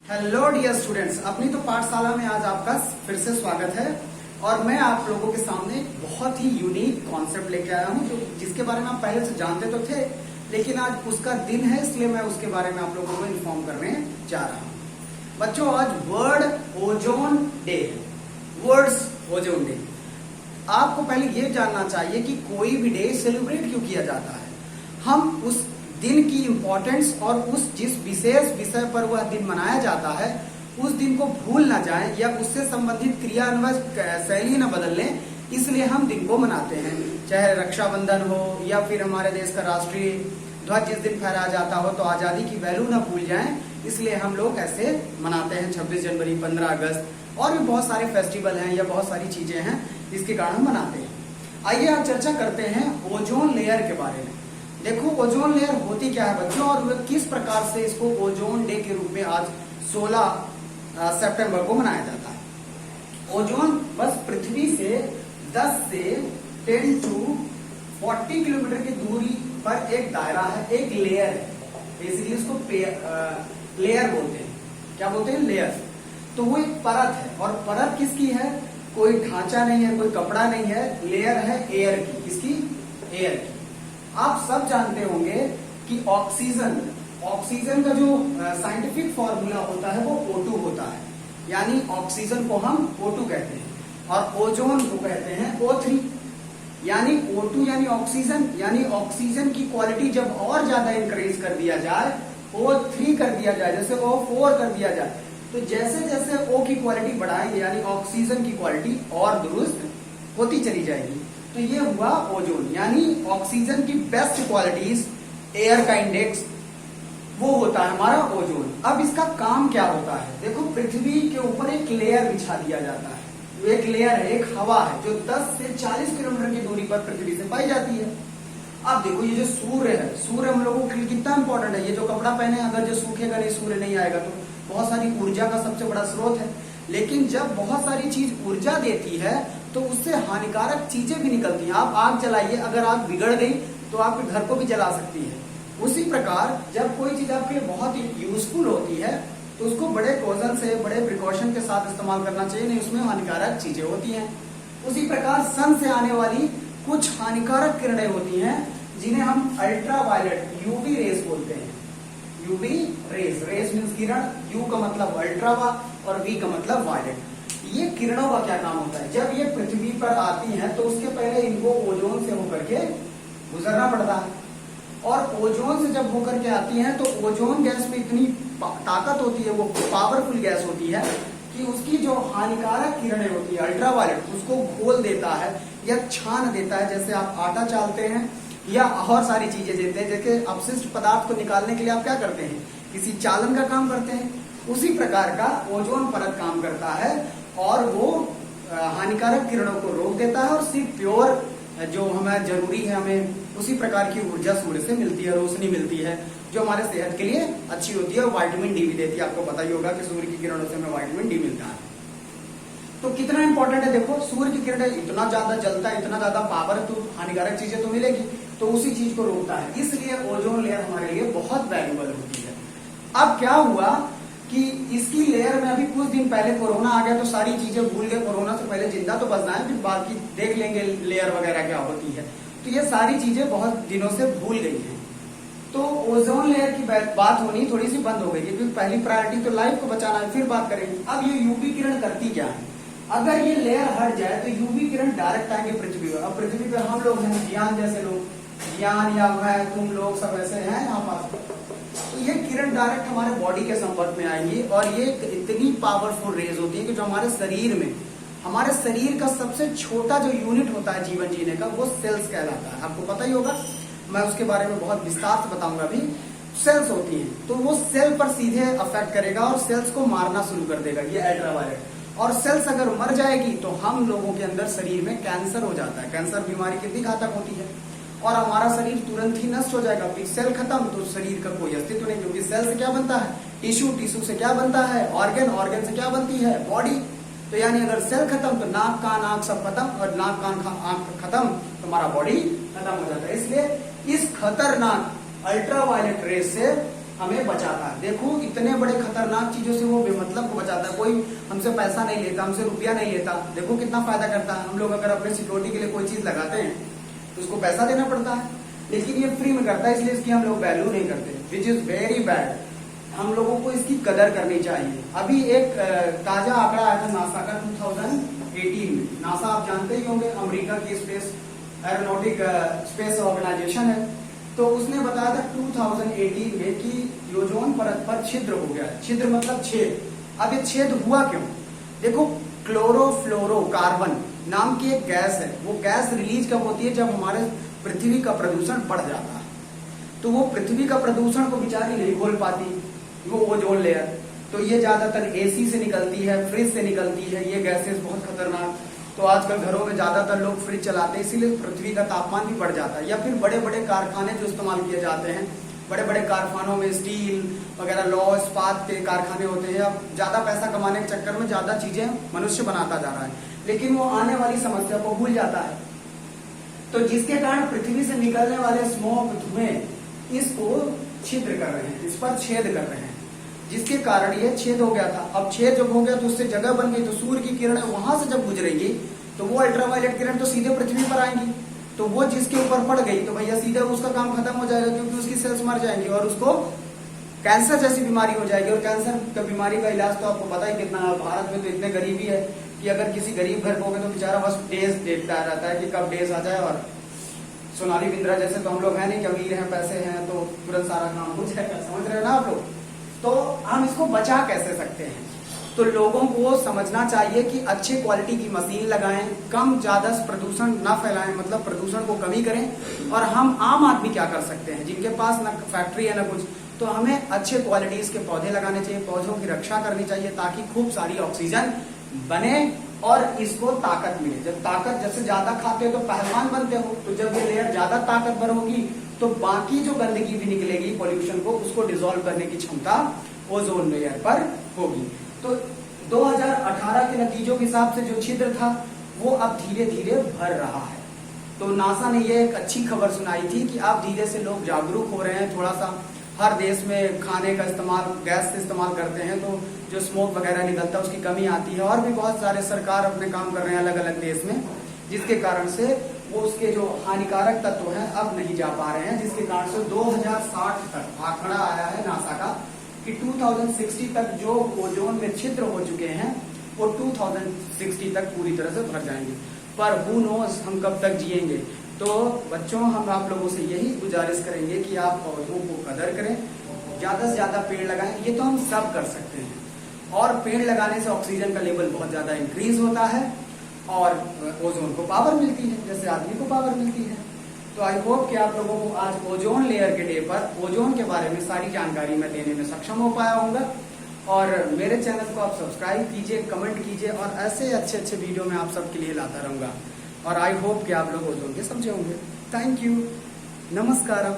Hello dear students, अपनी तो पाठशाला में आज आपका फिर से स्वागत है। और मैं आप लोगों के सामने बहुत ही यूनिक कॉन्सेप्ट लेके आया हूं, जो जिसके बारे में आप पहले से जानते तो थे, लेकिन आज उसका दिन है, इसलिए मैं उसके बारे में आप लोगों को इन्फॉर्म करने जा रहा हूं। बच्चों, आज वर्ल्ड ओजोन डे है। World ozone day. आपको पहले ये जानना चाहिए कि कोई भी डे सेलिब्रेट क्यों किया जाता है। हम उस दिन की इम्पोर्टेंस और उस जिस विशेष विषय पर वह दिन मनाया जाता है उस दिन को भूल ना जाएं या उससे संबंधित क्रियान्वयन शैली न बदल लें, इसलिए हम दिन को मनाते हैं। चाहे रक्षाबंधन हो या फिर हमारे देश का राष्ट्रीय ध्वज जिस दिन फहराया जाता हो, तो आजादी की वैल्यू न भूल जाएं, इसलिए हम लोग ऐसे मनाते हैं। 26 जनवरी, 15 अगस्त और भी बहुत सारे फेस्टिवल हैं या बहुत सारी चीजें हैं जिसके कारण हम मनाते हैं। आइए आज चर्चा करते हैं ओजोन लेयर के बारे में। देखो, ओजोन लेयर होती क्या है बच्चों, और किस प्रकार से इसको ओजोन डे के रूप में आज 16 सितंबर को मनाया जाता है। ओजोन बस पृथ्वी से 10 से 10 to 40 किलोमीटर की दूरी पर एक दायरा है, एक लेयर है। बेसिकली इसको लेयर बोलते हैं। क्या बोलते हैं? लेयर। तो वो एक परत है, और परत किसकी है? कोई ढांचा नहीं है, कोई कपड़ा नहीं है, लेयर है एयर की। किसकी? एयर की। आप सब जानते होंगे कि ऑक्सीजन का जो साइंटिफिक फॉर्मूला होता है वो O2 होता है, यानी ऑक्सीजन को हम O2 कहते हैं और ओजोन को कहते हैं O3। यानी O2 यानी ऑक्सीजन की क्वालिटी जब और ज्यादा इंक्रीज कर दिया जाए, O3 कर दिया जाए, जैसे O4 कर दिया जाए, तो जैसे जैसे O की क्वालिटी बढ़ाएंगे यानी ऑक्सीजन की क्वालिटी और दुरुस्त होती चली जाएगी। तो ये हुआ ओजोन, यानी ऑक्सीजन की बेस्ट क्वालिटीज, एयर का इंडेक्स, वो होता है हमारा ओजोन। अब इसका काम क्या होता है? देखो, पृथ्वी के ऊपर एक लेयर बिछा दिया जाता है। एक लेयर है, एक हवा है, जो 10 से 40 किलोमीटर की दूरी पर पृथ्वी से पाई जाती है। अब देखो, ये जो सूर्य है, सूर्य हम लोगों के लिए कितना इंपॉर्टेंट है। ये जो कपड़ा पहने, अगर जो सूखेगा नहीं, सूर्य नहीं आएगा, तो बहुत सारी ऊर्जा का सबसे बड़ा स्रोत है। लेकिन जब बहुत सारी चीज ऊर्जा देती है तो उससे हानिकारक चीजें भी निकलती हैं। आप आग जलाइए, अगर आग बिगड़ गई तो आपके घर को भी जला सकती है। उसी प्रकार जब कोई चीज आपके लिए बहुत ही यूजफुल होती है तो उसको बड़े कॉजन से, बड़े प्रिकॉशन के साथ इस्तेमाल करना चाहिए, नहीं उसमें हानिकारक चीजें होती हैं। उसी प्रकार सन से आने वाली कुछ हानिकारक किरणें होती हैं जिन्हें हम अल्ट्रावायलेट यूवी रेस बोलते हैं। यूवी रेस, रेस मीन्स किरण, यू का मतलब अल्ट्रा और वी का मतलब वायलेट। ये किरणों का क्या काम होता है? जब ये पृथ्वी पर आती हैं तो उसके पहले इनको ओजोन से होकर के गुजरना पड़ता है, और ओजोन से जब होकर के आती हैं तो ओजोन गैस में इतनी ताकत होती है, वो पावरफुल गैस होती है कि उसकी जो हानिकारक किरणें होती है अल्ट्रावायलेट, उसको घोल देता है या छान देता है। जैसे आप आटा चालते हैं या और सारी चीजें देते हैं, जैसे अपशिष्ट पदार्थ को निकालने के लिए आप क्या करते हैं? किसी चालन का काम करते हैं। उसी प्रकार का ओजोन परत काम करता है और वो हानिकारक किरणों को रोक देता है और सिर्फ प्योर जो हमें जरूरी है, हमें उसी प्रकार की ऊर्जा सूर्य से मिलती है, रोशनी मिलती है, जो हमारे सेहत के लिए अच्छी होती है और विटामिन डी भी देती है। आपको पता ही होगा कि सूर्य की किरणों से हमें विटामिन डी मिलता है। तो कितना इंपॉर्टेंट है। देखो, सूर्य की किरणें इतना ज्यादा जलता है, इतना ज्यादा पावर, तो हानिकारक चीजें तो मिलेगी, तो उसी चीज को रोकता है। इसलिए ओजोन लेयर हमारे लिए बहुत वैल्यूबल होती है। अब क्या हुआ कि इसकी लेयर में अभी कुछ दिन पहले कोरोना आ गया तो सारी चीजें भूल गए। कोरोना से पहले जिंदा तो बचना है, फिर बाकी देख लेंगे लेयर वगैरह क्या होती है। तो ये सारी चीजें बहुत दिनों से भूल गई हैं। तो ओजोन लेयर की बात होनी थोड़ी सी बंद हो गई, क्योंकि पहली प्रायोरिटी तो लाइफ को बचाना है, फिर बात करेंगे। अब ये यूवी किरण करती क्या है? अगर ये लेयर हट जाए तो यूवी किरण डायरेक्ट आएंगे पृथ्वी पर। अब पृथ्वी पर हम लोग हैं, ज्ञान जैसे लोग, ज्ञान या मैं, तुम लोग सब ऐसे हैं यहाँ पास, तो ये किरण डायरेक्ट हमारे बॉडी के संपर्क में आएंगी और ये इतनी पावरफुल रेज होती है कि जो हमारे शरीर का सबसे छोटा जो यूनिट होता है जीवन जीने का, वो सेल्स कहलाता है। आपको पता ही होगा, मैं उसके बारे में बहुत विस्तार से बताऊंगा अभी। सेल्स होती हैं, तो वो सेल पर सीधे अफेक्ट करेगा और सेल्स को मारना शुरू कर देगा ये अल्ट्रावायलेट। और सेल्स अगर मर जाएगी तो हम लोगों के अंदर शरीर में कैंसर हो जाता है। कैंसर बीमारी कितनी घातक होती है, और हमारा शरीर तुरंत ही नष्ट हो जाएगा। फिर सेल खत्म तो शरीर का कोई अस्तित्व नहीं, क्योंकि सेल से क्या बनता है? टिश्यू, टिश्यू से क्या बनता है? ऑर्गन से क्या बनती है? बॉडी। तो यानी अगर सेल खत्म तो नाक कान आंख सब खत्म, और नाक कान आंख खत्म तो हमारा बॉडी खत्म हो जाता है। इसलिए इस खतरनाक अल्ट्रावायलेट रेस से हमें बचाता है। देखो इतने बड़े खतरनाक चीजों से वो बेमतलब को बचाता है। कोई हमसे पैसा नहीं लेता, हमसे रुपया नहीं लेता। देखो कितना फायदा करता है। हम लोग अगर अपने सिक्योरिटी के लिए कोई चीज लगाते हैं तो उसको पैसा देना पड़ता है, लेकिन ये फ्री में करता है, इसलिए इसकी हम लोग वैल्यू नहीं करते, विच इज वेरी बैड। हम लोगों को इसकी कदर करनी चाहिए। अभी एक ताजा आंकड़ा आया था नासा का 2018 में। नासा आप जानते ही होंगे, अमेरिका की स्पेस एरोनॉटिक स्पेस ऑर्गेनाइजेशन है। तो उसने बताया था 2018 में कि ओजोन परत पर छिद्र हो गया। छिद्र मतलब छेद। अब ये छेद हुआ क्यों? देखो क्लोरोफ्लोरोकार्बन नाम की एक गैस है। वो गैस रिलीज कब होती है? जब हमारे पृथ्वी का प्रदूषण बढ़ जाता है। तो वो पृथ्वी का प्रदूषण को बेचारी नहीं घोल पाती, वो ओजोन लेयर। तो ये ज्यादातर एसी से निकलती है, फ्रिज से निकलती है, ये गैसेस बहुत खतरनाक। तो आजकल घरों में ज्यादातर लोग फ्रिज चलाते हैं, इसीलिए पृथ्वी का तापमान भी बढ़ जाता है। या फिर बड़े बड़े कारखाने जो इस्तेमाल किए जाते हैं, बड़े बड़े कारखानों में स्टील वगैरह, लौह इस्पात के कारखाने होते हैं। अब ज्यादा पैसा कमाने के चक्कर में ज्यादा चीजें मनुष्य बनाता जा रहा है, लेकिन वो आने वाली समस्या को भूल जाता है। तो जिसके कारण पृथ्वी से निकलने वाले स्मोक, धुएं इसको छिद्र कर रहे हैं, इस पर छेद कर रहे हैं, जिसके कारण ये छेद हो गया था। अब छेद जब हो गया तो उससे जगह बन गई, तो सूर्य की किरणें वहां से जब गुजरेंगी तो वो अल्ट्रावायलेट किरण तो सीधे पृथ्वी पर आएंगी। तो वो जिसके ऊपर पड़ गई तो भैया सीधे उसका काम खत्म हो जाएगा, क्योंकि उसकी सेल्स मर जाएंगी और उसको कैंसर जैसी बीमारी हो जाएगी। और कैंसर का बीमारी का इलाज तो आपको पता ही कितना है। भारत में तो इतने गरीबी है कि अगर किसी गरीब घर को हो गए तो बेचारा बस डेज देखता रहता है कि कब डेज आ जाए। और सोनाली बिंद्रा जैसे तो हम लोग हैं नहीं कि अमीर हैं, पैसे हैं तो तुरंत सारा काम हो जाएगा। समझ रहे हो ना आप लोग? तो हम इसको बचा कैसे सकते हैं? तो लोगों को समझना चाहिए कि अच्छे क्वालिटी की मशीन लगाएं, कम ज्यादा प्रदूषण ना फैलाएं, मतलब प्रदूषण को कमी करें। और हम आम आदमी क्या कर सकते हैं, जिनके पास ना फैक्ट्री है ना कुछ, तो हमें अच्छे क्वालिटीज के पौधे लगाने चाहिए, पौधों की रक्षा करनी चाहिए, ताकि खूब सारी ऑक्सीजन बने और इसको ताकत मिले। जब ताकत जैसे ज्यादा खाते हो तो पहलवान बनते हो, तो जब ये लेयर ज्यादा ताकतवर होगी तो बाकी जो गंदगी भी निकलेगी पॉल्यूशन को, उसको डिसॉल्व करने की क्षमता ओजोन लेयर पर होगी। तो 2018 के नतीजों के हिसाब से जो छिद्र था वो अब धीरे धीरे भर रहा है। तो नासा ने ये एक अच्छी खबर सुनाई थी कि अब धीरे से लोग जागरूक हो रहे हैं। थोड़ा सा हर देश में खाने का इस्तेमाल गैस से इस्तेमाल करते हैं, तो जो स्मोक वगैरह निकलता है उसकी कमी आती है। और भी बहुत सारे सरकार अपने काम कर रहे हैं अलग अलग देश में, जिसके कारण से वो उसके जो हानिकारक तत्व हैं अब नहीं जा पा रहे हैं, जिसके कारण से 2060 तक आंकड़ा आया है नासा का कि 2060 तक जो ओजोन में छिद्र हो चुके हैं वो 2060 तक पूरी तरह से भर जाएंगे। पर हु नोस हम कब तक जिएंगे। तो बच्चों, हम आप लोगों से यही गुजारिश करेंगे कि आप पौधों को कदर करें, ज्यादा से ज्यादा पेड़ लगाएं। ये तो हम सब कर सकते हैं। और पेड़ लगाने से ऑक्सीजन का लेवल बहुत ज्यादा इंक्रीज होता है और ओजोन को पावर मिलती है, जैसे आदमी को पावर मिलती है। तो आई होप कि आप लोगों को आज ओजोन लेयर के डे पर ओजोन के बारे में सारी जानकारी मैं देने में सक्षम हो पाया हूँगा। और मेरे चैनल को आप सब्सक्राइब कीजिए, कमेंट कीजिए, और ऐसे अच्छे अच्छे वीडियो मैं आप सबके लिए लाता रहूंगा। और आई होप कि आप लोग ओजोन के समझे होंगे। Thank you, नमस्कारम।